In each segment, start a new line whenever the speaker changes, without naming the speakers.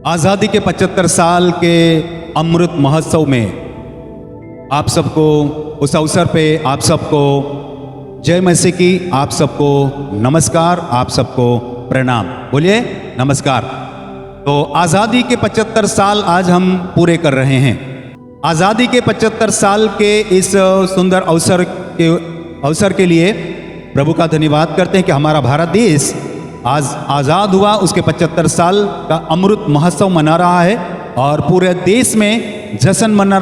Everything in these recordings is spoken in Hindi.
आज़ादी के 75 साल के अमृत महोत्सव में आप सबको उस अवसर पे आप सबको जय मसीह की, आप सबको नमस्कार, आप सबको प्रणाम। बोलिए नमस्कार। तो आज़ादी के 75 साल आज हम पूरे कर रहे हैं। आज़ादी के 75 साल के इस सुंदर अवसर के लिए प्रभु का धन्यवाद करते हैं कि हमारा भारत देश आज आज़ाद हुआ, उसके 75 साल का अमृत महोत्सव मना रहा है और पूरे देश में जश्न मना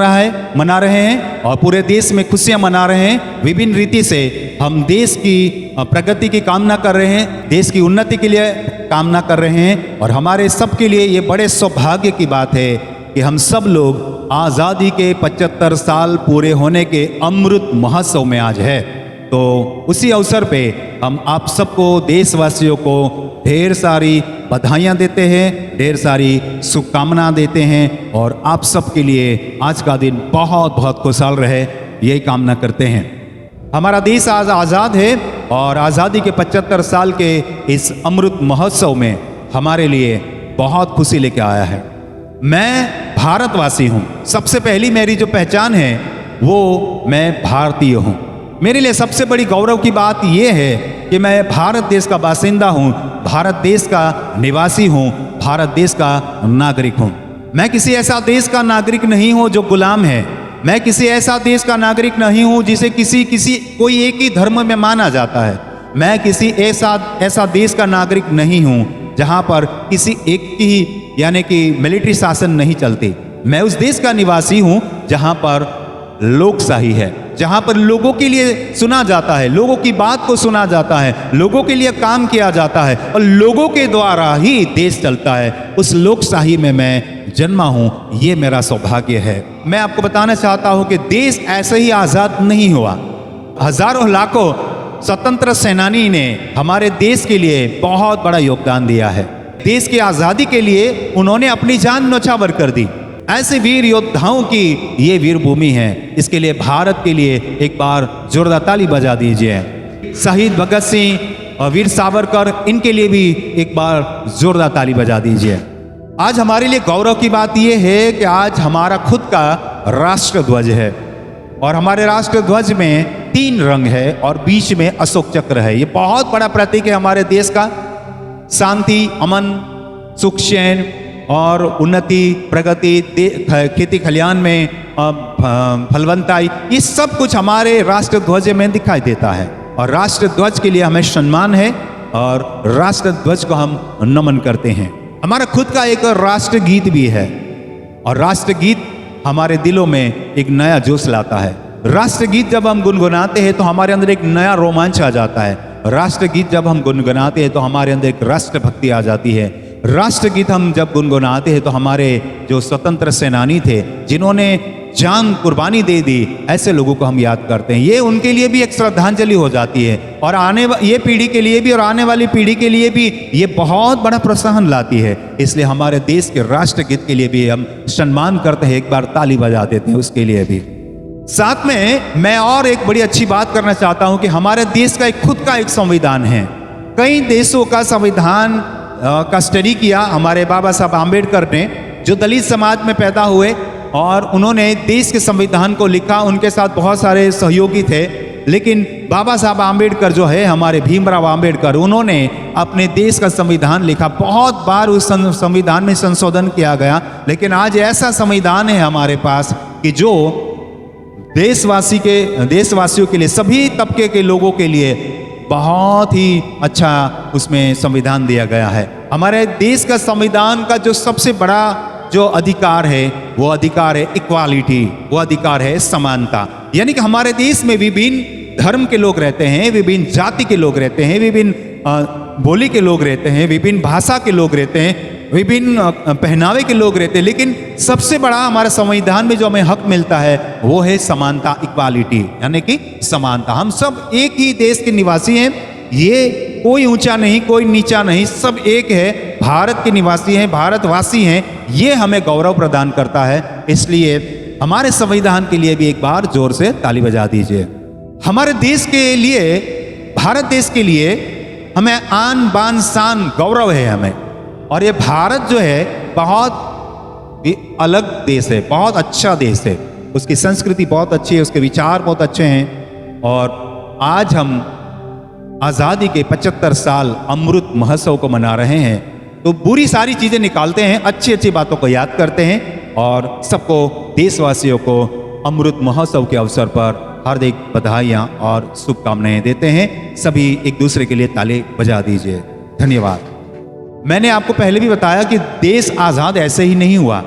रहे हैं और पूरे देश में खुशियां मना रहे हैं। विभिन्न रीति से हम देश की प्रगति की कामना कर रहे हैं, देश की उन्नति के लिए कामना कर रहे हैं और हमारे सब के लिए ये बड़े सौभाग्य की बात है कि हम सब लोग आज़ादी के 75 साल पूरे होने के अमृत महोत्सव में आज है। तो उसी अवसर पे हम आप सबको, देशवासियों को ढेर सारी बधाइयाँ देते हैं, ढेर सारी शुभकामना देते हैं और आप सब के लिए आज का दिन बहुत बहुत खुशहाल रहे, यही कामना करते हैं। हमारा देश आज आज़ाद है और आज़ादी के 75 साल के इस अमृत महोत्सव में हमारे लिए बहुत खुशी लेके आया है। मैं भारतवासी हूँ। सबसे पहली मेरी जो पहचान है वो मैं भारतीय हूँ। मेरे लिए सबसे बड़ी गौरव की बात यह है कि मैं भारत देश का बासिंदा हूँ, भारत देश का निवासी हूँ, भारत देश का नागरिक हूँ। मैं किसी ऐसा देश का नागरिक नहीं हूँ जो गुलाम है। मैं किसी ऐसा देश का नागरिक नहीं हूँ जिसे कोई एक ही धर्म में माना जाता है। मैं किसी ऐसा देश का नागरिक नहीं हूँ जहाँ पर किसी एक की यानी कि मिलिट्री शासन नहीं चलती। मैं उस देश का निवासी हूँ जहाँ पर लोकशाही है, जहाँ पर लोगों के लिए सुना जाता है, लोगों की बात को सुना जाता है, लोगों के लिए काम किया जाता है और लोगों के द्वारा ही देश चलता है। उस लोकशाही में मैं जन्मा हूँ, ये मेरा सौभाग्य है। मैं आपको बताना चाहता हूँ कि देश ऐसे ही आज़ाद नहीं हुआ। हजारों लाखों स्वतंत्र सेनानी ने हमारे देश के लिए बहुत बड़ा योगदान दिया है। देश की आज़ादी के लिए उन्होंने अपनी जान न्यौछावर कर दी। ऐसे वीर योद्धाओं की ये वीर भूमि है। इसके लिए भारत के लिए एक बार जोरदार ताली बजा दीजिए। शहीद भगत सिंह और वीर सावरकर, इनके लिए भी एक बार जोरदार ताली बजा दीजिए। आज हमारे लिए गौरव की बात यह है कि आज हमारा खुद का राष्ट्र ध्वज है और हमारे राष्ट्र ध्वज में 3 रंग है और बीच में अशोक चक्र है। ये बहुत बड़ा प्रतीक है हमारे देश का। शांति, अमन, सुख, चैन और उन्नति, प्रगति, खेती खलियान में फलवंताई, ये सब कुछ हमारे राष्ट्र ध्वज में दिखाई देता है और राष्ट्र ध्वज के लिए हमें सम्मान है और राष्ट्र ध्वज को हम नमन करते हैं। हमारा खुद का एक राष्ट्र गीत भी है और राष्ट्र गीत हमारे दिलों में एक नया जोश लाता है। राष्ट्र गीत जब हम गुनगुनाते हैं तो हमारे अंदर एक नया रोमांच आ जाता है। राष्ट्र गीत जब हम गुनगुनाते हैं तो हमारे अंदर एक राष्ट्रभक्ति आ जाती है। राष्ट्र गीत हम जब गुनगुनाते हैं तो हमारे जो स्वतंत्र सेनानी थे, जिन्होंने जान कुर्बानी दे दी, ऐसे लोगों को हम याद करते हैं। ये उनके लिए भी एक श्रद्धांजलि हो जाती है और ये पीढ़ी के लिए भी और आने वाली पीढ़ी के लिए भी ये बहुत बड़ा प्रोत्साहन लाती है। इसलिए हमारे देश के राष्ट्र गीत के लिए भी हम सम्मान करते हैं, एक बार ताली बजा देते हैं उसके लिए भी। साथ में मैं और एक बड़ी अच्छी बात करना चाहता हूं कि हमारे देश का खुद का एक संविधान है। कई देशों का संविधान का स्टडी किया हमारे बाबा साहब आम्बेडकर ने, जो दलित समाज में पैदा हुए और उन्होंने देश के संविधान को लिखा। उनके साथ बहुत सारे सहयोगी थे, लेकिन बाबा साहब आम्बेडकर जो है, हमारे भीमराव आम्बेडकर, उन्होंने अपने देश का संविधान लिखा। बहुत बार उस संविधान में संशोधन किया गया, लेकिन आज ऐसा संविधान है हमारे पास कि जो देशवासियों के लिए, सभी तबके के लोगों के लिए बहुत ही अच्छा उसमें संविधान दिया गया है। हमारे देश का संविधान का जो सबसे बड़ा जो अधिकार है वो अधिकार है इक्वालिटी, वो अधिकार है समानता। यानी कि हमारे देश में विभिन्न धर्म के लोग रहते हैं, विभिन्न जाति के लोग रहते हैं, विभिन्न बोली के लोग रहते हैं, विभिन्न भाषा के लोग रहते हैं, विभिन्न पहनावे के लोग रहते हैं, लेकिन सबसे बड़ा हमारे संविधान में जो हमें हक मिलता है वो है समानता, इक्वालिटी, यानी कि समानता। हम सब एक ही देश के निवासी हैं। ये कोई ऊंचा नहीं, कोई नीचा नहीं, सब एक है, भारत के निवासी हैं, भारतवासी हैं। ये हमें गौरव प्रदान करता है। इसलिए हमारे संविधान के लिए भी एक बार जोर से ताली बजा दीजिए। हमारे देश के लिए, भारत देश के लिए हमें आन बान शान गौरव है। हमें और ये भारत जो है बहुत ये अलग देश है, बहुत अच्छा देश है, उसकी संस्कृति बहुत अच्छी है, उसके विचार बहुत अच्छे हैं। और आज हम आज़ादी के 75 साल अमृत महोत्सव को मना रहे हैं, तो बुरी सारी चीज़ें निकालते हैं, अच्छी अच्छी बातों को याद करते हैं और सबको, देशवासियों को अमृत महोत्सव के अवसर पर हार्दिक बधाइयाँ और शुभकामनाएं देते हैं। सभी एक दूसरे के लिए ताली बजा दीजिए। धन्यवाद। मैंने आपको पहले भी बताया कि देश आज़ाद ऐसे ही नहीं हुआ।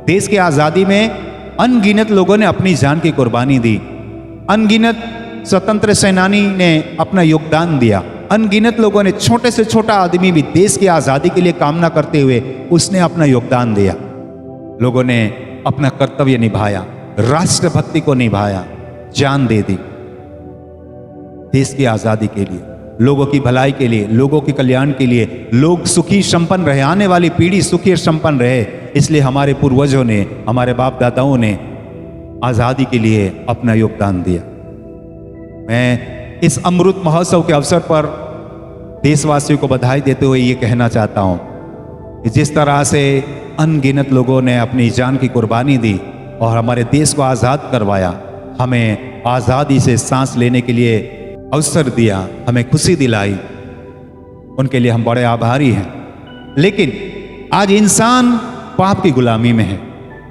देश की आज़ादी में अनगिनत लोगों ने अपनी जान की कुर्बानी दी, अनगिनत स्वतंत्र सेनानी ने अपना योगदान दिया, अनगिनत लोगों ने, छोटे से छोटा आदमी भी देश की आज़ादी के लिए कामना करते हुए उसने अपना योगदान दिया। लोगों ने अपना कर्तव्य निभाया, राष्ट्रभक्ति को निभाया, जान दे दी देश की आज़ादी के लिए, लोगों की भलाई के लिए, लोगों के कल्याण के लिए, लोग सुखी संपन्न रहे, आने वाली पीढ़ी सुखी और संपन्न रहे। इसलिए हमारे पूर्वजों ने, हमारे बाप दादाओं ने आज़ादी के लिए अपना योगदान दिया। मैं इस अमृत महोत्सव के अवसर पर देशवासियों को बधाई देते हुए ये कहना चाहता हूँ कि जिस तरह से अनगिनत लोगों ने अपनी जान की कुर्बानी दी और हमारे देश को आज़ाद करवाया, हमें आज़ादी से सांस लेने के लिए अवसर दिया, हमें खुशी दिलाई, उनके लिए हम बड़े आभारी हैं। लेकिन आज इंसान पाप की गुलामी में है,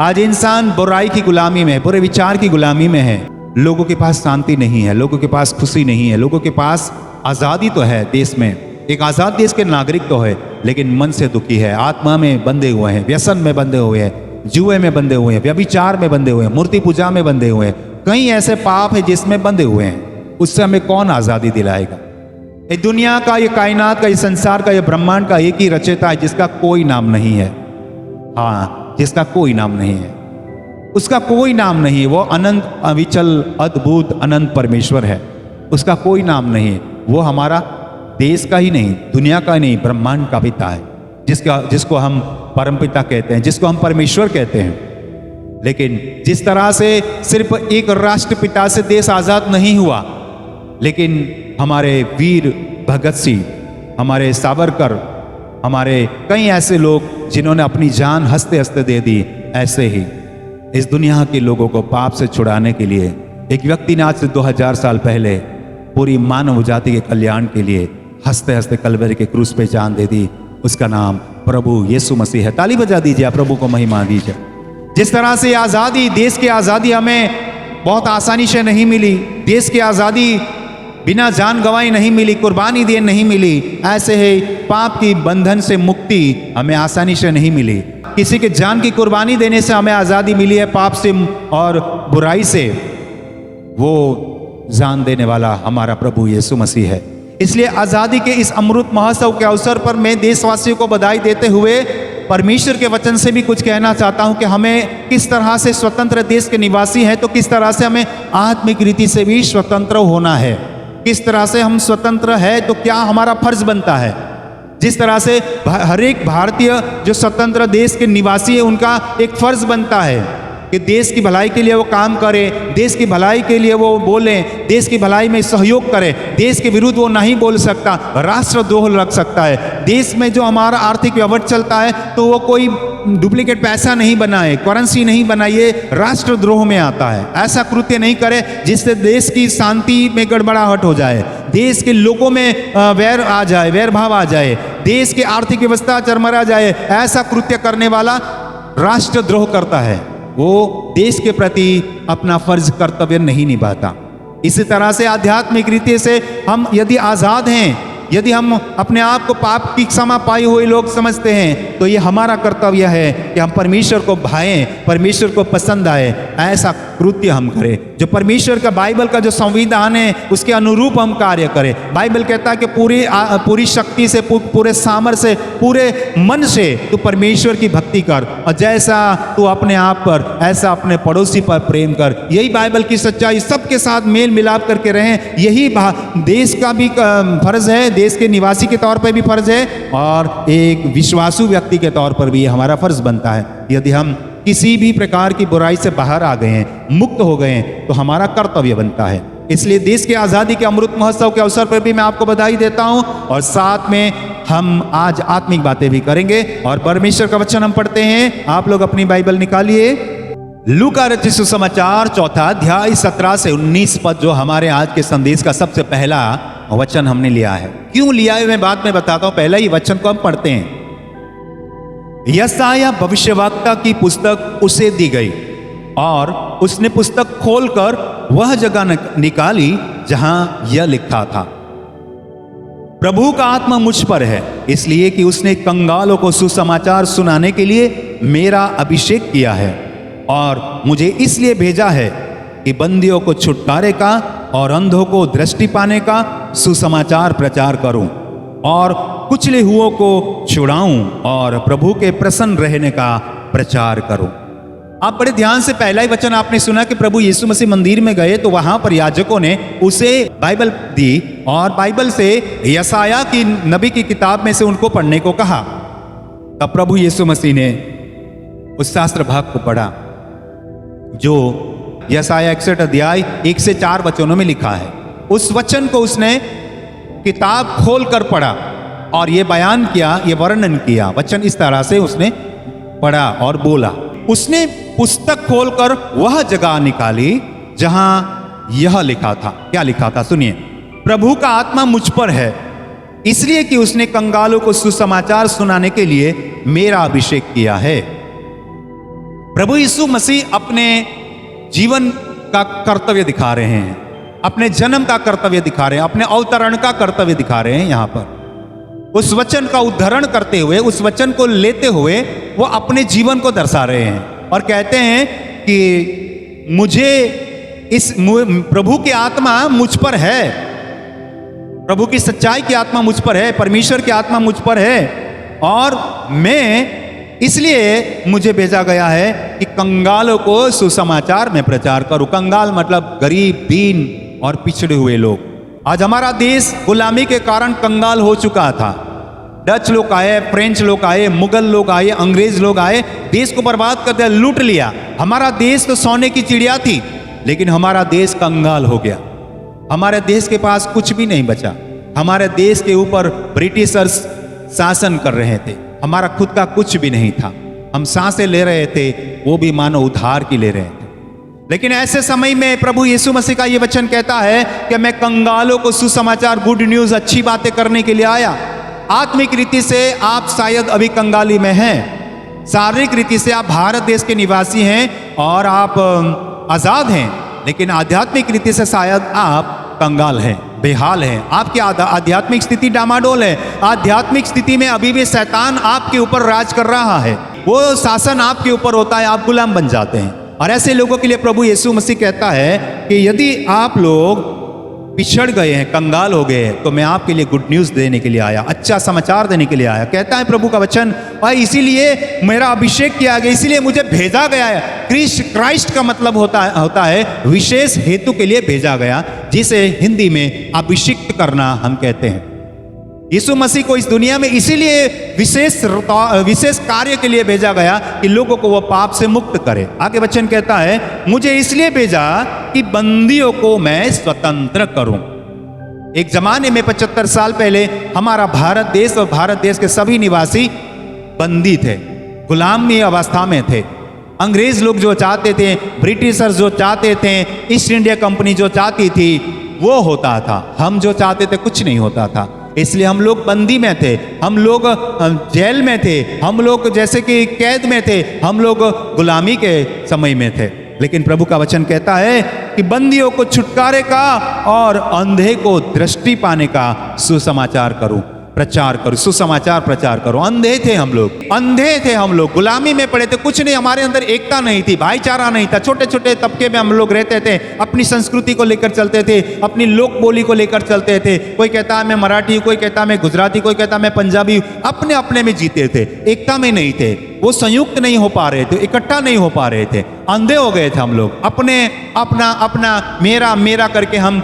आज इंसान बुराई की गुलामी में है, बुरे विचार की गुलामी में है। लोगों के पास शांति नहीं है, लोगों के पास खुशी नहीं है, लोगों के पास आज़ादी तो है, देश में एक आज़ाद देश के नागरिक तो है, लेकिन मन से दुखी है, आत्मा में बंधे हुए हैं, व्यसन में बंधे हुए हैं, जुए में बंधे हुए हैं, व्यभिचार में बंधे हुए हैं, मूर्ति पूजा में बंधे हुए हैं, कई ऐसे पाप है जिसमें बंधे हुए हैं। उससे हमें कौन आज़ादी दिलाएगा? ये दुनिया का, ये कायनात का, ये संसार का, ये ब्रह्मांड का एक ही रचयिता है जिसका कोई नाम नहीं है। हाँ, जिसका कोई नाम नहीं है, उसका कोई नाम नहीं है। वो अनंत, अविचल, अद्भुत, अनंत परमेश्वर है, उसका कोई नाम नहीं है। वो हमारा देश का ही नहीं, दुनिया का ही नहीं, ब्रह्मांड का पिता है, जिसको हम परमपिता कहते हैं, जिसको हम परमेश्वर कहते हैं। लेकिन जिस तरह से सिर्फ एक राष्ट्रपिता से देश आज़ाद नहीं हुआ, लेकिन हमारे वीर भगत सिंह, हमारे सावरकर, हमारे कई ऐसे लोग जिन्होंने अपनी जान हंसते हंसते दे दी, ऐसे ही इस दुनिया के लोगों को पाप से छुड़ाने के लिए एक व्यक्ति ने आज से 2000 साल पहले पूरी मानव जाति के कल्याण के लिए हंसते हंसते कलवरी के क्रूस पे जान दे दी। उसका नाम प्रभु यीशु मसीह है। ताली बजा दीजिए, प्रभु को महिमा दीजिए। जिस तरह से आज़ादी, देश की आज़ादी हमें बहुत आसानी से नहीं मिली, देश की आज़ादी बिना जान गंवाई नहीं मिली, कुर्बानी दिए नहीं मिली, ऐसे ही पाप की बंधन से मुक्ति हमें आसानी से नहीं मिली। किसी के जान की कुर्बानी देने से हमें आज़ादी मिली है पाप से और बुराई से। वो जान देने वाला हमारा प्रभु यीशु मसीह है। इसलिए आज़ादी के इस अमृत महोत्सव के अवसर पर मैं देशवासियों को बधाई देते हुए परमेश्वर के वचन से भी कुछ कहना चाहता हूं कि हमें किस तरह से, स्वतंत्र देश के निवासी हैं तो किस तरह से हमें आत्मिक रीति से भी स्वतंत्र होना है। किस तरह से हम स्वतंत्र है तो क्या हमारा फर्ज बनता है। जिस तरह से हर एक भारतीय जो स्वतंत्र देश के निवासी है, उनका एक फर्ज बनता है कि देश की भलाई के लिए वो काम करें, देश की भलाई के लिए वो बोलें, देश की भलाई में सहयोग करें। देश के विरुद्ध वो नहीं बोल सकता, राष्ट्रद्रोह रख सकता है। देश में जो हमारा आर्थिक व्यवहार चलता है तो वो कोई डुप्लीकेट पैसा नहीं बनाए, करेंसी नहीं बनाइए, राष्ट्रद्रोह में आता है। ऐसा कृत्य नहीं करे जिससे देश की शांति में गड़बड़ाहट हो जाए, देश के लोगों में वैर आ जाए, वैर भाव आ जाए, देश की आर्थिक व्यवस्था चरमरा जाए। ऐसा कृत्य करने वाला राष्ट्रद्रोह करता है, वो देश के प्रति अपना फर्ज, कर्तव्य नहीं निभाता। इसी तरह से आध्यात्मिक रीति से हम यदि आज़ाद हैं, यदि हम अपने आप को पाप की क्षमा पाए हुए लोग समझते हैं, तो ये हमारा कर्तव्य है कि हम परमेश्वर को भाएं, परमेश्वर को पसंद आए, ऐसा कृत्य हम करें जो परमेश्वर का, बाइबल का जो संविधान है उसके अनुरूप हम कार्य करें। बाइबल कहता है कि पूरी शक्ति से, पूरे सामर्थ्य से, पूरे मन से तू परमेश्वर की भक्ति कर, और जैसा तू अपने आप पर ऐसा अपने पड़ोसी पर प्रेम कर। यही बाइबल की सच्चाई, सबके साथ मेल मिलाप करके रहें। यही देश का भी फर्ज है, देश के निवासी के तौर पर भी फर्ज है, और एक विश्वासु व्यक्ति के तौर पर भी हमारा फर्ज बनता है। यदि हम किसी भी प्रकार की बुराई से बाहर आ गए हैं, मुक्त हो गए हैं, तो हमारा कर्तव्य बनता है। इसलिए देश की आज़ादी के अमृत महोत्सव के अवसर पर भी मैं आपको बधाई देता हूं, और साथ में हम आज आत्मिक बातें भी करेंगे और परमेश्वर का वचन हम पढ़ते हैं। आप लोग अपनी बाइबल निकालिए। लूका रचित सुसमाचार 4 अध्याय 17 से 19 पद जो हमारे आज के संदेश का सबसे पहला वचन हमने लिया है। क्यों लिया है मैं बाद में बताता हूं, पहला ही वचन को हम पढ़ते हैं। यशायाह भविष्यवक्ता की पुस्तक उसे दी गई और उसने पुस्तक खोलकर वह जगह निकाली जहां यह लिखा था, प्रभु का आत्मा मुझ पर है, इसलिए कि उसने कंगालों को सुसमाचार सुनाने के लिए मेरा अभिषेक किया है और मुझे इसलिए भेजा है कि बंदियों को छुटकारे का और अंधों को दृष्टि पाने का सुसमाचार प्रचार करूं और कुचले हुओं को छुड़ाऊं और प्रभु के प्रसन्न रहने का प्रचार करूं। आप बड़े ध्यान से पहला ही वचन आपने सुना कि प्रभु यीशु मसीह मंदिर में गए तो वहां पर याजकों ने उसे बाइबल दी और बाइबल से यशायाह की नबी की किताब में से उनको पढ़ने को कहा। तब प्रभु यीशु मसीह ने उस शास्त्र भाग को पढ़ा जो यशायाह 61 अध्याय 1 से 4 वचनों में लिखा है। उस वचन को उसने किताब खोलकर पढ़ा और ये बयान किया, ये वर्णन किया। वचन इस तरह से उसने पढ़ा और बोला। उसने पुस्तक खोलकर वह जगह निकाली जहां यह लिखा था। क्या लिखा था सुनिए, प्रभु का आत्मा मुझ पर है, इसलिए कि उसने कंगालों को सुसमाचार सुनाने के लिए मेरा अभिषेक किया है। प्रभु यीशु मसीह अपने जीवन का कर्तव्य दिखा रहे हैं, अपने जन्म का कर्तव्य दिखा रहे हैं, अपने अवतरण का कर्तव्य दिखा रहे हैं। यहां पर उस वचन का उद्धरण करते हुए, उस वचन को लेते हुए वो अपने जीवन को दर्शा रहे हैं और कहते हैं कि मुझे प्रभु की आत्मा मुझ पर है, प्रभु की सच्चाई की आत्मा मुझ पर है, परमेश्वर की आत्मा मुझ पर है और मैं इसलिए मुझे भेजा गया है कि कंगालों को सुसमाचार में प्रचार करूं। कंगाल मतलब गरीब, दीन और पिछड़े हुए लोग। आज हमारा देश गुलामी के कारण कंगाल हो चुका था। डच लोग आए, फ्रेंच लोग आए, मुगल लोग आए, अंग्रेज लोग आए, देश को बर्बाद कर दिया, लूट लिया। हमारा देश तो सोने की चिड़िया थी, लेकिन हमारा देश कंगाल हो गया। हमारे देश के पास कुछ भी नहीं बचा। हमारे देश के ऊपर ब्रिटिशर्स शासन कर रहे थे, हमारा खुद का कुछ भी नहीं था। हम सांसें ले रहे थे, वो भी मानो उधार की ले रहे थे। लेकिन ऐसे समय में प्रभु यीशु मसीह का ये वचन कहता है कि मैं कंगालों को सुसमाचार, गुड न्यूज, अच्छी बातें करने के लिए आया। आत्मिक रीति से आप शायद अभी कंगाली में हैं, शारीरिक रीति से आप भारत देश के निवासी हैं और आप आजाद हैं, लेकिन आध्यात्मिक रीति से शायद आप कंगाल हैं, बेहाल हैं। आपकी आध्यात्मिक स्थिति डामाडोल है। आध्यात्मिक स्थिति में अभी भी शैतान आपके ऊपर राज कर रहा है, वो शासन आपके ऊपर होता है, आप गुलाम बन जाते हैं। और ऐसे लोगों के लिए प्रभु यीशु मसीह कहता है कि यदि आप लोग पिछड़ गए हैं, कंगाल हो गए हैं, तो मैं आपके लिए गुड न्यूज देने के लिए आया, अच्छा समाचार देने के लिए आया। कहता है प्रभु का वचन, और इसीलिए मेरा अभिषेक किया गया, इसीलिए मुझे भेजा गया है। क्राइस्ट का मतलब होता है विशेष हेतु के लिए भेजा गया, जिसे हिंदी में अभिषिक्त करना हम कहते हैं। यीशु मसीह को इस दुनिया में इसीलिए विशेष कार्य के लिए भेजा गया कि लोगों को वह पाप से मुक्त करे। आगे वचन कहता है, मुझे इसलिए भेजा कि बंदियों को मैं स्वतंत्र करूं। एक जमाने में 75 साल पहले हमारा भारत देश और भारत देश के सभी निवासी बंदी थे, गुलामी अवस्था में थे। अंग्रेज लोग जो चाहते थे, ब्रिटिशर्स जो चाहते थे, ईस्ट इंडिया कंपनी जो चाहती थी, वो होता था। हम जो चाहते थे कुछ नहीं होता था। इसलिए हम लोग बंदी में थे, हम लोग जेल में थे, हम लोग जैसे कि कैद में थे, हम लोग गुलामी के समय में थे। लेकिन प्रभु का वचन कहता है कि बंदियों को छुटकारे का और अंधे को दृष्टि पाने का सुसमाचार करूं, प्रचार करो, सुसमाचार प्रचार करो। अंधे थे हम लोग, अंधे थे हम लोग, गुलामी में पड़े थे, कुछ नहीं, हमारे अंदर एकता नहीं थी, भाईचारा नहीं था। छोटे छोटे तबके में हम लोग रहते थे, अपनी संस्कृति को लेकर चलते थे, अपनी लोक बोली को लेकर चलते थे। कोई कहता है मैं मराठी, कोई कहता है मैं गुजराती, कोई कहता है मैं पंजाबी, अपने अपने में जीते थे, एकता में नहीं थे। वो संयुक्त नहीं हो पा रहे थे, इकट्ठा नहीं हो पा रहे थे, अंधे हो गए थे हम लोग। अपने अपना अपना मेरा मेरा करके हम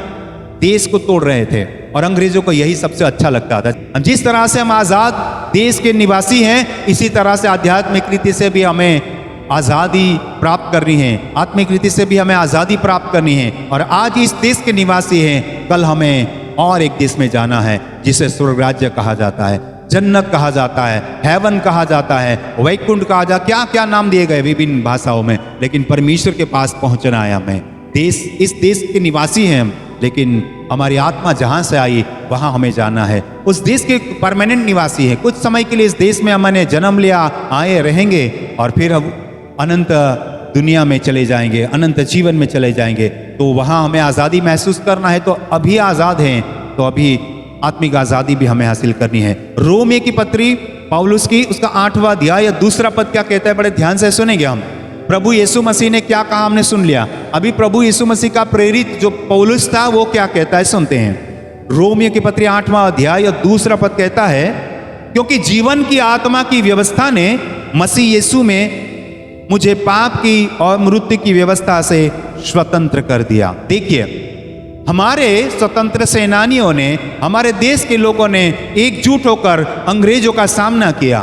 देश को तोड़ रहे थे और अंग्रेजों को यही सबसे अच्छा लगता था। जिस तरह से हम आज़ाद देश के निवासी हैं, इसी तरह से आध्यात्मिक रीति से भी हमें आज़ादी प्राप्त करनी है, आत्मिक रीति से भी हमें आज़ादी प्राप्त करनी है। और आज इस देश के निवासी हैं, कल हमें और एक देश में जाना है जिसे स्वर्ग राज्य कहा जाता है। जन्नत कहा जाता है, हेवन कहा जाता है, वैकुंठ कहा जाता, क्या क्या नाम दिए गए विभिन्न भाषाओं में, लेकिन परमेश्वर के पास पहुंचना है हमें। इस देश के निवासी हैं हम, लेकिन हमारी आत्मा जहां से आई वहां हमें जाना है। उस देश के परमानेंट निवासी है, कुछ समय के लिए इस देश में हमने जन्म लिया, आए, रहेंगे और फिर हम अनंत दुनिया में चले जाएंगे, अनंत जीवन में चले जाएंगे। तो वहां हमें आज़ादी महसूस करना है, तो अभी आज़ाद हैं, तो अभी आत्मिक आज़ादी भी हमें हासिल करनी है। रोमियो की पत्री पौलुस की, उसका 8वां अध्याय या 2 पद क्या कहता है, बड़े ध्यान से सुनेंगे हम। प्रभु यीशु मसीह ने क्या कहा हमने सुन लिया, अभी प्रभु यीशु मसीह का प्रेरित जो पौलुस था वो क्या कहता है सुनते हैं। रोमियो की पत्री 8वां अध्याय या 2 पद कहता है, क्योंकि जीवन की आत्मा की व्यवस्था ने मसीह यीशु में मुझे पाप की और मृत्यु की व्यवस्था से स्वतंत्र कर दिया। देखिए, हमारे स्वतंत्र सेनानियों ने, हमारे देश के लोगों ने एकजुट होकर अंग्रेजों का सामना किया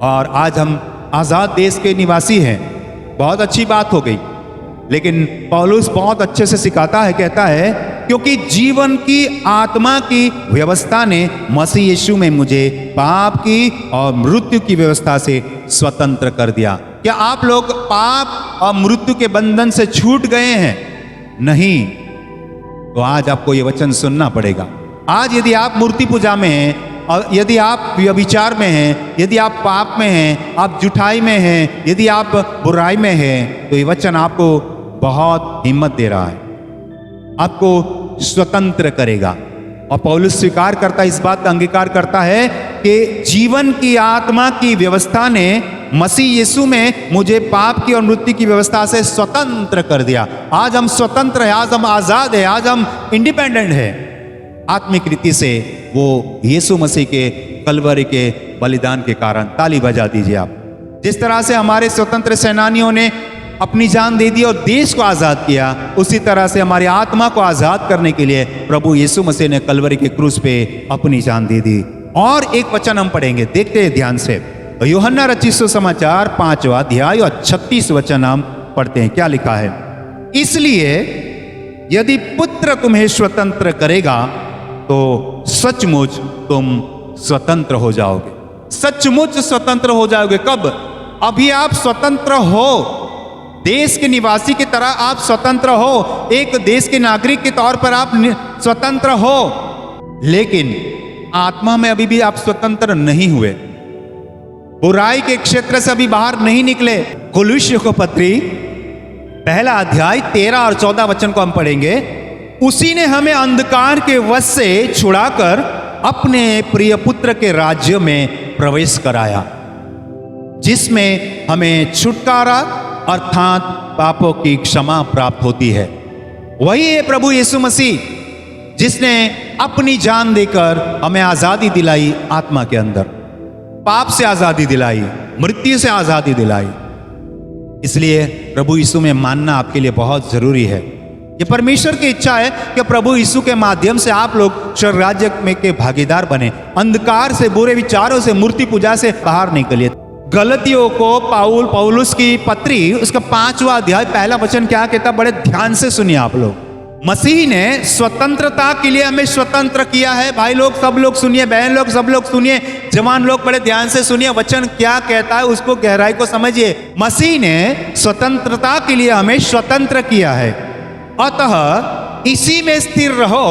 और आज हम आजाद देश के निवासी हैं। बहुत अच्छी बात हो गई, लेकिन पौलुस बहुत अच्छे से सिखाता है, कहता है क्योंकि जीवन की आत्मा की व्यवस्था ने मसीह यीशु में मुझे पाप की और मृत्यु की व्यवस्था से स्वतंत्र कर दिया। क्या आप लोग पाप और मृत्यु के बंधन से छूट गए हैं? नहीं। तो आज आपको ये वचन सुनना पड़ेगा। आज यदि आप मूर्ति पूजा में हैं, और यदि आप व्यभिचार में हैं, यदि आप पाप में हैं, आप जुठाई में हैं, यदि आप बुराई में हैं, तो ये वचन आपको बहुत हिम्मत दे रहा है, आपको स्वतंत्र करेगा। और पौलुस स्वीकार करता है, इस बात का अंगीकार करता है कि जीवन की आत्मा की व्यवस्था ने मसीह यीशु में मुझे पाप की और मृत्यु की व्यवस्था से स्वतंत्र कर दिया। आज हम स्वतंत्र हैं, आज हम आजाद हैं, आज हम इंडिपेंडेंट हैं आत्मिक रीति से, वो यीशु मसीह के कलवरी के बलिदान के कारण। ताली बजा दीजिए आप। जिस तरह से हमारे स्वतंत्र सेनानियों ने अपनी जान दे दी और देश को आजाद किया, उसी तरह से हमारी आत्मा को आजाद करने के लिए प्रभु यीशु मसीह ने कलवरी के क्रूस पे अपनी जान दे दी। और एक वचन हम पढ़ेंगे, देखते हैं ध्यान से। यूहन्ना रचित सुसमाचार 5वां अध्याय और 36 वचन हम पढ़ते हैं। क्या लिखा है? इसलिए यदि पुत्र तुम्हें स्वतंत्र करेगा तो सचमुच तुम स्वतंत्र हो जाओगे। सचमुच स्वतंत्र हो जाओगे। कब? अभी आप स्वतंत्र हो, देश के निवासी की तरह आप स्वतंत्र हो, एक देश के नागरिक के तौर पर आप स्वतंत्र हो, लेकिन आत्मा में अभी भी आप स्वतंत्र नहीं हुए, बुराई के क्षेत्र से अभी बाहर नहीं निकले। कुलुस्सियों को पत्री 1 अध्याय 13 और 14 वचन को हम पढ़ेंगे। उसी ने हमें अंधकार के वश से छुड़ाकर अपने प्रिय पुत्र के राज्य में प्रवेश कराया, जिसमें हमें छुटकारा अर्थात पापों की क्षमा प्राप्त होती है। वही है प्रभु यीशु मसीह, जिसने अपनी जान देकर हमें आजादी दिलाई, आत्मा के अंदर पाप से आजादी दिलाई, मृत्यु से आजादी दिलाई। इसलिए प्रभु यीशु में मानना आपके लिए बहुत जरूरी है। ये परमेश्वर की इच्छा है कि प्रभु यीशु के माध्यम से आप लोग स्वर्ग राज्य में के भागीदार बने, अंधकार से, बुरे विचारों से, मूर्ति पूजा से बाहर निकलिए। गलतियों को पौलुस की पत्री उसका 5वां अध्याय 1 वचन क्या कहता, बड़े ध्यान से सुनिए आप लोग। मसीह ने स्वतंत्रता के लिए हमें स्वतंत्र किया है। भाई लोग, सब लोग सुनिए, बहन लोग सब लोग सुनिए, जवान लोग बड़े ध्यान से सुनिए, वचन क्या कहता है उसको गहराई को समझिए। मसीह ने स्वतंत्रता के लिए हमें स्वतंत्र किया है, अतः इसी में स्थिर रहो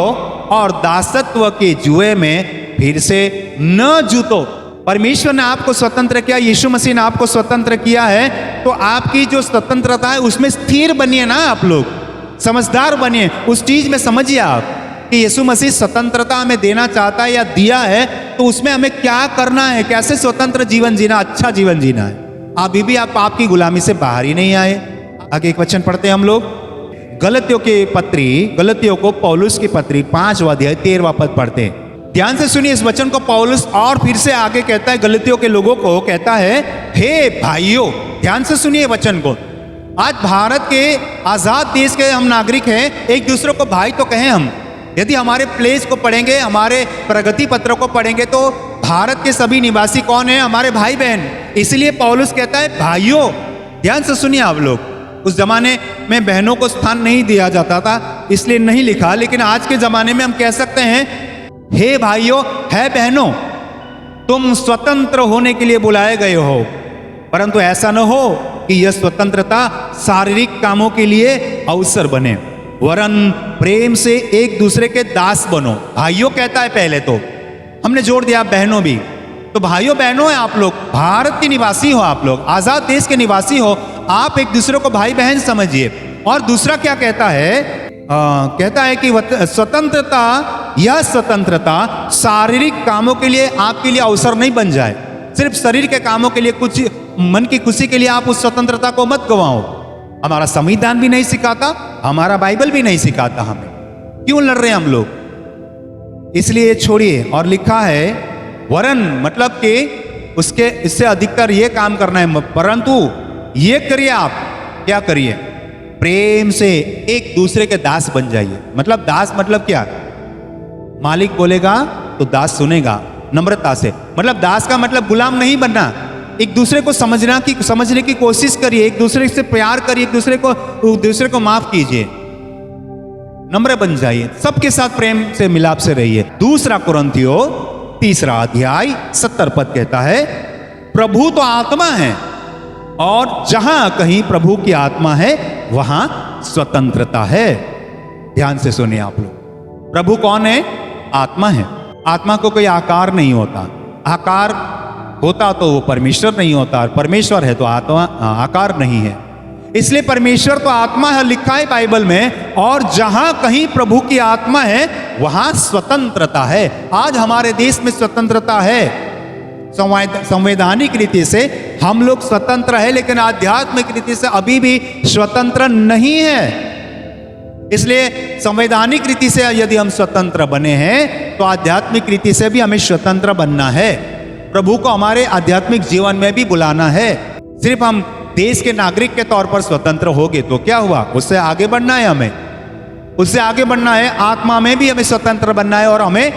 और दासत्व के जुए में फिर से न जूतो। परमेश्वर ने आपको स्वतंत्र किया, यीशु मसीह ने आपको स्वतंत्र किया है, तो आपकी जो स्वतंत्रता है उसमें स्थिर बनिए ना, आप लोग समझदार बनिए, उस चीज में समझिए आप कि यीशु मसीह स्वतंत्रता हमें देना चाहता है या दिया है, तो उसमें हमें क्या करना है, कैसे स्वतंत्र जीवन जीना, अच्छा जीवन जीना है। अभी भी आप पाप की गुलामी से बाहर ही नहीं आए। आगे एक वचन पढ़ते हैं हम लोग, गलतियों की पत्री, गलतियों को पौलुस की पत्री 5वां अध्याय 13वां पद पढ़ते हैं। ध्यान से सुनिए इस वचन को। पौलुस और फिर से आगे कहता है, गलतियों के लोगों को कहता है, हे भाइयों, ध्यान से सुनिए वचन को। आज भारत के आजाद देश के हम नागरिक हैं, एक दूसरे को भाई तो कहें हम। यदि हमारे प्लेस को पढ़ेंगे, हमारे प्रगति पत्र को पढ़ेंगे, तो भारत के सभी निवासी कौन है? हमारे भाई बहन। इसलिए पौलुस कहता है भाइयों। ध्यान से सुनिए आप लोग। उस जमाने में बहनों को स्थान नहीं दिया जाता था, इसलिए नहीं लिखा, लेकिन आज के जमाने में हम कह सकते हैं हे भाइयों, है बहनों। तुम स्वतंत्र होने के लिए बुलाए गए हो, परंतु ऐसा न हो कि यह स्वतंत्रता शारीरिक कामों के लिए अवसर बने, वरन प्रेम से एक दूसरे के दास बनो। भाइयों कहता है, पहले तो हमने जोड़ दिया बहनों भी, तो भाइयों बहनों है आप लोग, भारत के निवासी हो, आप लोग आजाद देश के निवासी हो, आप एक दूसरे को भाई बहन समझिए। और दूसरा क्या कहता है, कहता है कि स्वतंत्रता, यह स्वतंत्रता शारीरिक कामों के लिए आपके लिए अवसर नहीं बन जाए। सिर्फ शरीर के कामों के लिए, कुछ मन की खुशी के लिए आप उस स्वतंत्रता को मत गवाओ। हमारा संविधान भी नहीं सिखाता, हमारा बाइबल भी नहीं सिखाता हमें। क्यों लड़ रहे हैं हम लोग? इसलिए छोड़िए। और लिखा है वरन, मतलब कि उसके इससे अधिकतर ये काम करना है, परंतु ये करिए, आप क्या करिए, प्रेम से एक दूसरे के दास बन जाइए। मतलब दास मतलब क्या? मालिक बोलेगा तो दास सुनेगा नम्रता से। मतलब दास का मतलब गुलाम नहीं बनना, एक दूसरे को समझने की कोशिश करिए, एक दूसरे से प्यार करिए, एक दूसरे को माफ कीजिए, नम्र बन जाइए, सबके साथ प्रेम से मिलाप से रहिए। दूसरा कुरिन्थियों 3 अध्याय 70 पद कहता है, प्रभु तो आत्मा है, और जहां कहीं प्रभु की आत्मा है वहां स्वतंत्रता है। ध्यान से सुनिए आप लोग, प्रभु कौन है? आत्मा है। आत्मा को कोई आकार नहीं होता, आकार होता तो वो परमेश्वर नहीं होता, परमेश्वर है तो आत्मा आकार नहीं है। इसलिए परमेश्वर तो आत्मा है, लिखा है बाइबल में, और जहां कहीं प्रभु की आत्मा है वहां स्वतंत्रता है। आज हमारे देश में स्वतंत्रता है, संवैधानिक रीति से हम लोग स्वतंत्र है, लेकिन आध्यात्मिक रीति से अभी भी स्वतंत्र नहीं है। इसलिए संवैधानिक रीति से यदि हम स्वतंत्र बने हैं तो आध्यात्मिक रीति से भी हमें स्वतंत्र बनना है। प्रभु को हमारे आध्यात्मिक जीवन में भी बुलाना है। सिर्फ हम देश के नागरिक के तौर पर स्वतंत्र हो गए तो क्या हुआ? उससे आगे बढ़ना है, हमें उससे आगे बढ़ना है। आत्मा में भी हमें स्वतंत्र बनना है, और हमें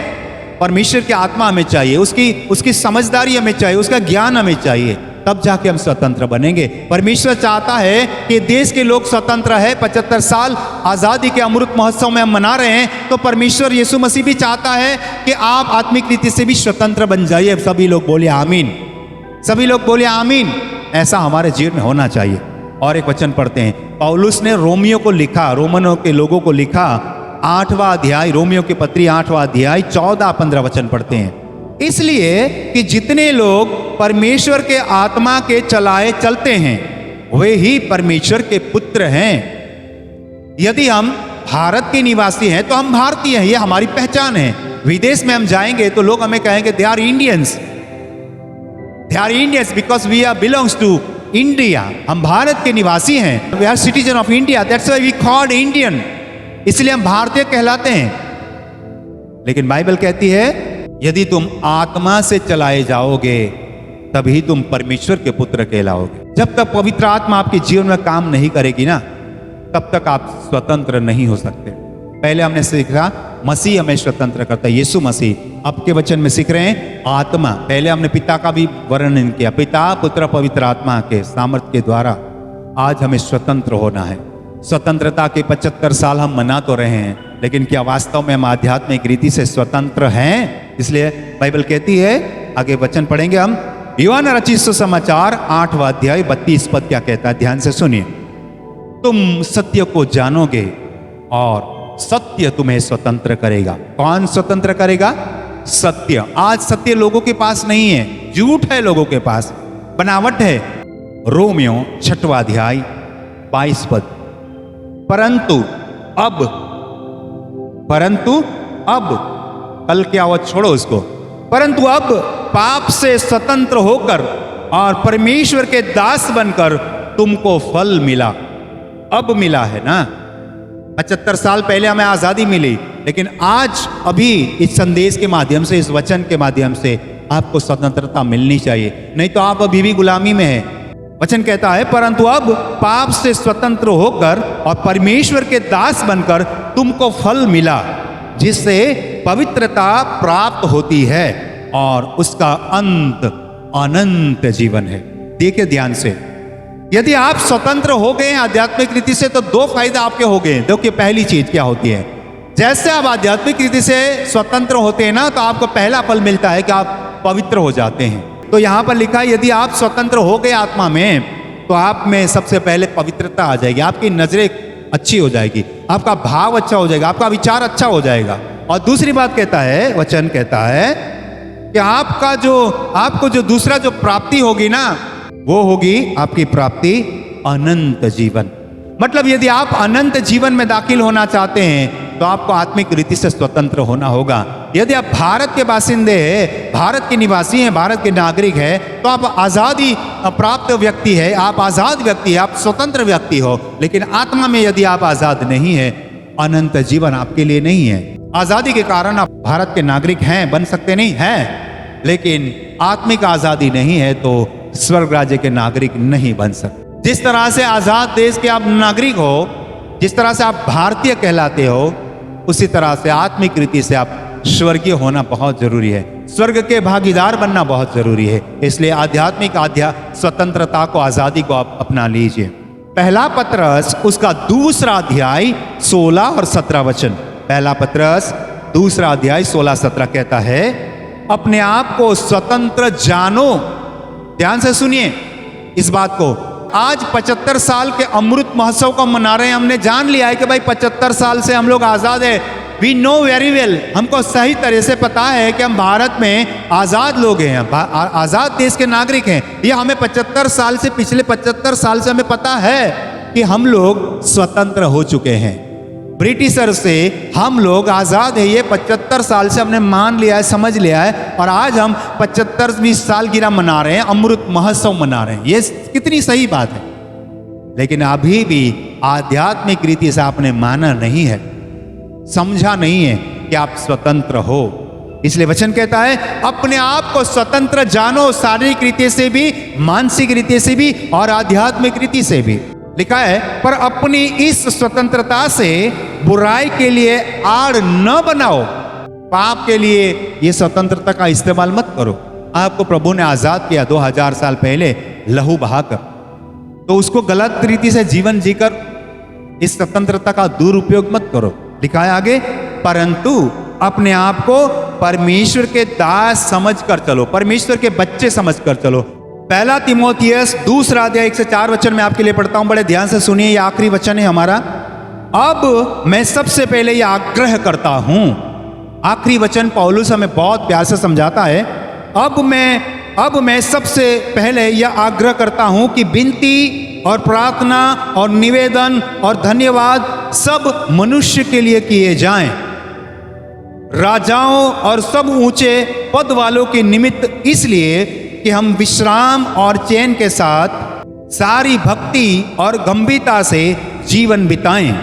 परमेश्वर की आत्मा हमें चाहिए, उसकी समझदारी हमें चाहिए, उसका ज्ञान हमें चाहिए, तब जाके हम स्वतंत्र बनेंगे। परमेश्वर चाहता है कि देश के लोग स्वतंत्र है। 75 साल आजादी के अमृत महोत्सव में हम मना रहे हैं, तो परमेश्वर यीशु मसीह भी चाहता है कि आप आत्मिक रीति से भी स्वतंत्र बन जाइए। सभी लोग बोले आमीन, सभी लोग बोले आमीन। ऐसा हमारे जीवन में होना चाहिए। और एक वचन पढ़ते हैं, पौलुस ने रोमियो को लिखा, रोमनों के लोगों को लिखा, 8वां अध्याय, रोमियो की पत्री 8वां अध्याय 14-15 वचन पढ़ते हैं। इसलिए कि जितने लोग परमेश्वर के आत्मा के चलाए चलते हैं वे ही परमेश्वर के पुत्र हैं। यदि हम भारत के निवासी हैं तो हम भारतीय हैं, ये हमारी पहचान है। विदेश में हम जाएंगे तो लोग हमें कहेंगे they are Indians, because we are belongs to India. हम भारत के निवासी हैं, we are citizen of India, that's why we called Indian, इसलिए हम भारतीय कहलाते हैं। लेकिन बाइबल कहती है यदि तुम आत्मा से चलाए जाओगे तभी तुम परमेश्वर के पुत्र कहलाओगे। जब तक पवित्र आत्मा आपके जीवन में काम नहीं करेगी ना, तब तक आप स्वतंत्र नहीं हो सकते। पहले हमने सीखा मसीह हमें स्वतंत्र करता है, यीशु मसीह। अब के वचन में सीख रहे हैं आत्मा। पहले हमने पिता का भी वर्णन किया, पिता पुत्र पवित्र आत्मा के सामर्थ्य के द्वारा आज हमें स्वतंत्र होना है। स्वतंत्रता के 75 साल हम मना तो रहे हैं, लेकिन क्या वास्तव में हम आध्यात्मिक रीति से स्वतंत्र हैं? इसलिए बाइबल कहती है, आगे वचन पढ़ेंगे हम, यूहन्ना रचित सुसमाचार 8वां अध्याय 32 पद क्या कहता है, ध्यान से सुनिए। तुम सत्य को जानोगे और सत्य तुम्हें स्वतंत्र करेगा। कौन स्वतंत्र करेगा? सत्य। आज सत्य लोगों के पास नहीं है, झूठ है लोगों के पास, बनावट है। रोमियो 6वां अध्याय 22 पद, परंतु अब कल क्या हुआ छोड़ो उसको, परंतु अब पाप से स्वतंत्र होकर और परमेश्वर के दास बनकर तुमको फल मिला। अब मिला है ना, 75 साल पहले हमें आजादी मिली, लेकिन आज अभी इस संदेश के माध्यम से, इस वचन के माध्यम से आपको स्वतंत्रता मिलनी चाहिए, नहीं तो आप अभी भी गुलामी में हैं। वचन कहता है परंतु अब पाप से स्वतंत्र होकर और परमेश्वर के दास बनकर तुमको फल मिला, जिससे पवित्रता प्राप्त होती है और उसका अंत अनंत जीवन है। देखिए ध्यान से, यदि आप स्वतंत्र हो गए आध्यात्मिक रीति से तो 2 फायदा आपके हो गए। देखिए पहली चीज क्या होती है, जैसे आप आध्यात्मिक रीति से स्वतंत्र होते हैं ना, तो आपको पहला फल मिलता है कि आप पवित्र हो जाते हैं। तो यहाँ पर लिखा है यदि आप स्वतंत्र हो गए आत्मा में, तो आप में सबसे पहले पवित्रता आ जाएगी, आपकी नजरें अच्छी हो जाएगी, आपका भाव अच्छा हो जाएगा, आपका विचार अच्छा हो जाएगा। और दूसरी बात कहता है, वचन कहता है कि आपको जो दूसरा जो प्राप्ति होगी ना, वो होगी आपकी प्राप्ति अनंत जीवन। मतलब यदि आप अनंत जीवन में दाखिल होना चाहते हैं तो आपको आत्मिक रीति से स्वतंत्र होना होगा। यदि आप भारत के बासिंदे हैं, भारत के निवासी हैं, भारत के नागरिक हैं, तो आप आज़ादी प्राप्त व्यक्ति है, आप आज़ाद व्यक्ति है, आप स्वतंत्र व्यक्ति हो। लेकिन आत्मा में यदि आप आज़ाद नहीं है, अनंत जीवन आपके लिए नहीं है। आज़ादी के कारण आप भारत के नागरिक हैं, बन सकते नहीं हैं, लेकिन आत्मिक आज़ादी नहीं है तो स्वर्ग राज्य के नागरिक नहीं बन सकते। जिस तरह से आज़ाद देश के आप नागरिक हो, जिस तरह से आप भारतीय कहलाते हो, उसी तरह से आत्मिक रीति से आप स्वर्गीय होना बहुत जरूरी है, स्वर्ग के भागीदार बनना बहुत जरूरी है। इसलिए आध्यात्मिक स्वतंत्रता को, आजादी को आप अपना लीजिए। पहला पत्रस उसका दूसरा अध्याय 16 और 17 वचन, पहला पत्रस दूसरा अध्याय 16-17 कहता है, अपने आप को स्वतंत्र जानो। ध्यान से सुनिए इस बात को। आज 75 साल के अमृत महोत्सव को मना रहे हैं। हमने जान लिया है कि भाई 75 साल से हम लोग आज़ाद है। वी नो वेरी वेल, हमको सही तरह से पता है कि हम भारत में आज़ाद लोग हैं, आज़ाद देश के नागरिक हैं। ये हमें 75 साल से, पिछले 75 साल से हमें पता है कि हम लोग स्वतंत्र हो चुके हैं। ब्रिटिशर से हम लोग आज़ाद है, ये 75 साल से हमने मान लिया है, समझ लिया है। और आज हम 75वीं सालगिरह मना रहे हैं, अमृत महोत्सव मना रहे हैं। ये कितनी सही बात है। लेकिन अभी भी आध्यात्मिक रीति से आपने माना नहीं है, समझा नहीं है कि आप स्वतंत्र हो। इसलिए वचन कहता है अपने आप को स्वतंत्र जानो, शारीरिक रीति से भी, मानसिक रीति से भी और आध्यात्मिक रीति से भी। लिखा है पर अपनी इस स्वतंत्रता से बुराई के लिए आड़ न बनाओ। पाप के लिए ये स्वतंत्रता का इस्तेमाल मत करो। आपको प्रभु ने आजाद किया 2000 साल पहले लहू बहाकर, तो उसको गलत रीति से जीवन जीकर इस स्वतंत्रता का दुरुपयोग मत करो। लिखा है आगे, परंतु अपने आप को परमेश्वर के दास समझकर चलो, परमेश्वर के बच्चे समझकर चलो। पहला तीमुथियुस दूसरा अध्याय 1 से 4 वचन में आपके लिए पढ़ता हूं, बड़े ध्यान से सुनिए। यह आखिरी वचन है हमारा। अब मैं सबसे पहले यह आग्रह करता हूं। आखिरी वचन पौलुस हमें बहुत प्यार से समझाता है। अब मैं सबसे पहले यह आग्रह करता हूं कि विनती और प्रार्थना और निवेदन और धन्यवाद सब मनुष्य के लिए किए जाएं, राजाओं और सब ऊंचे पद वालों के निमित्त, इसलिए कि हम विश्राम और चैन के साथ सारी भक्ति और गंभीरता से जीवन बिताएं।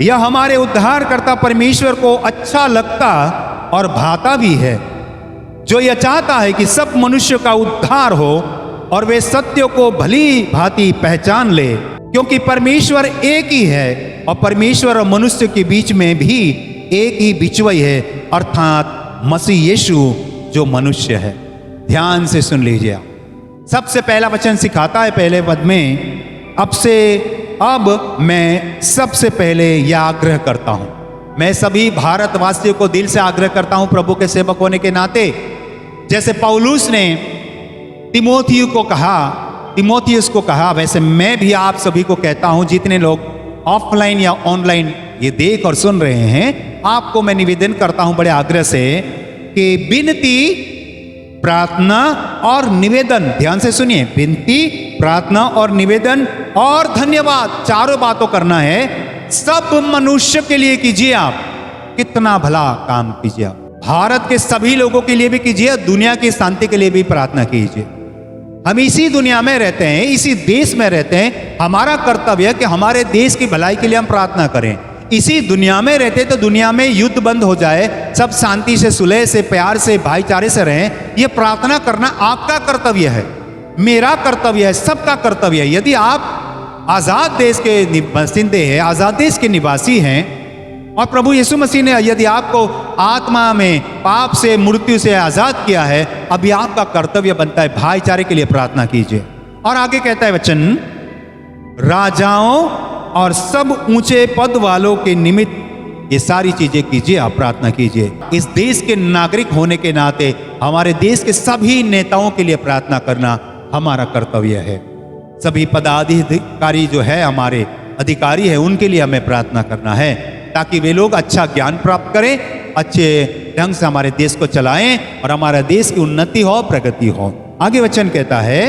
यह हमारे उद्धारकर्ता परमेश्वर को अच्छा लगता और भाता भी है, जो यह चाहता है कि सब मनुष्य का उद्धार हो और वे सत्य को भली भांति पहचान ले, क्योंकि परमेश्वर एक ही है और परमेश्वर और मनुष्य के बीच में भी एक ही बिचवई है, अर्थात मसीह यीशु जो मनुष्य है। ध्यान से सुन लीजिए। सबसे पहला वचन सिखाता है पहले पद में, अब मैं सबसे पहले यह आग्रह करता हूं। मैं सभी भारतवासियों को दिल से आग्रह करता हूं, प्रभु के सेवक होने के नाते, जैसे पौलुस ने तीमुथियुस को कहा, वैसे मैं भी आप सभी को कहता हूं, जितने लोग ऑफलाइन या ऑनलाइन ये देख और सुन रहे हैं, आपको मैं निवेदन करता हूं बड़े आग्रह से कि विनती, प्रार्थना और निवेदन, ध्यान से सुनिए, विनती, प्रार्थना और निवेदन और धन्यवाद, चारों बातों करना है। सब मनुष्य के लिए कीजिए। आप कितना भला काम कीजिए, आप भारत के सभी लोगों के लिए भी कीजिए, दुनिया की शांति के लिए भी प्रार्थना कीजिए। हम इसी दुनिया में रहते हैं, इसी देश में रहते हैं, हमारा कर्तव्य है कि हमारे देश की भलाई के लिए हम प्रार्थना करें। इसी दुनिया में रहते तो दुनिया में युद्ध बंद हो जाए, सब शांति से, सुलह से, प्यार से, भाईचारे से रहें। ये प्रार्थना करना आपका कर्तव्य है, मेरा कर्तव्य है, सबका कर्तव्य है। यदि आप आजाद देश के बासिंदे हैं, आजाद देश के निवासी हैं, और प्रभु यीशु मसीह ने यदि आपको आत्मा में पाप से, मृत्यु से आजाद किया है, अभी आपका कर्तव्य बनता है भाईचारे के लिए प्रार्थना कीजिए। और आगे कहता है वचन, राजाओं और सब ऊंचे पद वालों के निमित्त, ये सारी चीजें कीजिए, आप प्रार्थना कीजिए। इस देश के नागरिक होने के नाते हमारे देश के सभी नेताओं के लिए प्रार्थना करना हमारा कर्तव्य है। सभी पदाधिकारी जो है, हमारे अधिकारी है, उनके लिए हमें प्रार्थना करना है ताकि वे लोग अच्छा ज्ञान प्राप्त करें, अच्छे ढंग से हमारे देश को चलाएं और हमारा देश की उन्नति हो, प्रगति हो। आगे वचन कहता है,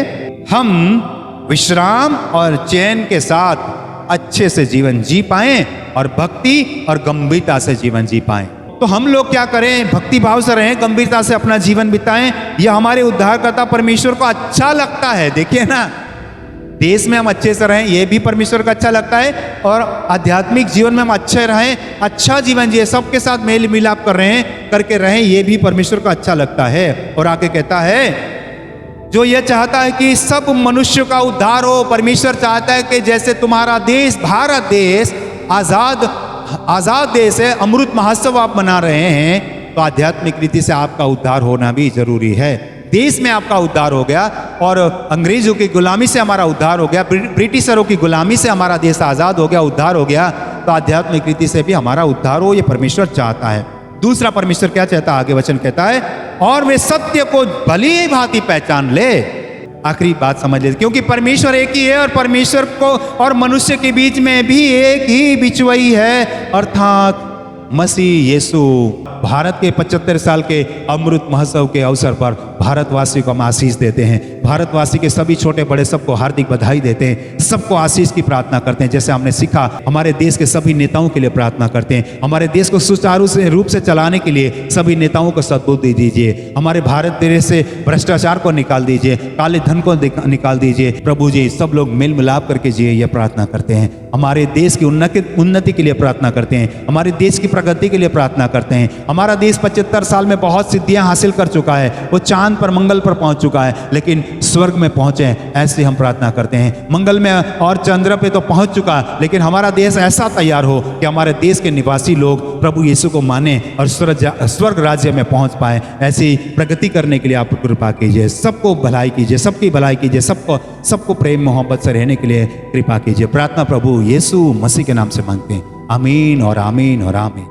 हम विश्राम और चैन के साथ अच्छे से जीवन जी पाएं और भक्ति और गंभीरता से जीवन जी पाएं। तो हम लोग क्या करें? भक्ति भाव से रहें, गंभीरता से अपना जीवन बिताएं। यह हमारे उद्धारकर्ता परमेश्वर को अच्छा लगता है। देखिए ना, देश में हम अच्छे से रहें, यह भी परमेश्वर को अच्छा लगता है, और आध्यात्मिक जीवन में हम अच्छे रहें, अच्छा जीवन जिए, सबके साथ मेल मिलाप करके रहें, यह भी परमेश्वर को अच्छा लगता है। और आगे कहता है, जो यह चाहता है कि सब मनुष्य का उद्धार हो। परमेश्वर चाहता है कि जैसे तुम्हारा देश भारत देश आजाद देश है, अमृत महोत्सव आप मना रहे हैं, तो आध्यात्मिक रीति से आपका उद्धार होना भी जरूरी है। देश में आपका उद्धार हो गया और अंग्रेजों की गुलामी से हमारा उद्धार हो गया, ब्रिटिशरों की गुलामी से हमारा देश आजाद हो गया, उद्धार हो गया, तो आध्यात्मिक रीति से भी हमारा उद्धार हो, ये परमेश्वर चाहता है। दूसरा परमेश्वर क्या चाहता है? आगे वचन कहता है, और वे सत्य को भली भांति पहचान ले। आखिरी बात समझ ले, क्योंकि परमेश्वर एक ही है और परमेश्वर को और मनुष्य के बीच में भी एक ही बिचवई है, अर्थात मसीह यीशु। भारत के 75 साल के अमृत महोत्सव के अवसर पर भारतवासी को हम आशीष देते हैं। भारतवासी के सभी छोटे बड़े सबको हार्दिक बधाई देते हैं, सबको आशीष की प्रार्थना करते हैं। जैसे हमने सीखा, हमारे देश के सभी नेताओं के लिए प्रार्थना करते हैं। हमारे देश को सुचारू रूप से चलाने के लिए सभी नेताओं को सद्बुद्धि दीजिए। हमारे भारत देश से भ्रष्टाचार को निकाल दीजिए, काले धन को निकाल दीजिए। प्रभु जी, सब लोग मेल मिलाप करके जिए, यह प्रार्थना करते हैं। हमारे देश की उन्नति के लिए प्रार्थना करते हैं, हमारे देश की प्रगति के लिए प्रार्थना करते हैं। हमारा देश 75 साल में बहुत सिद्धियां हासिल कर चुका है, वो चांद पर मंगल पर पहुंच चुका है, लेकिन स्वर्ग में पहुंचे, ऐसे हम प्रार्थना करते हैं। मंगल में और चंद्र पे तो पहुंच चुका है, लेकिन हमारा देश ऐसा तैयार हो कि हमारे देश के निवासी लोग प्रभु यीशु को माने और स्वर्ग राज्य में पहुंच पाए। ऐसी प्रगति करने के लिए आप कृपा कीजिए, सबको भलाई कीजिए, सबकी भलाई कीजिए, सबको प्रेम मोहब्बत से रहने के लिए कृपा कीजिए। प्रार्थना प्रभु यीशु मसीह के नाम से मांगते हैं, आमीन और आमीन और आमीन।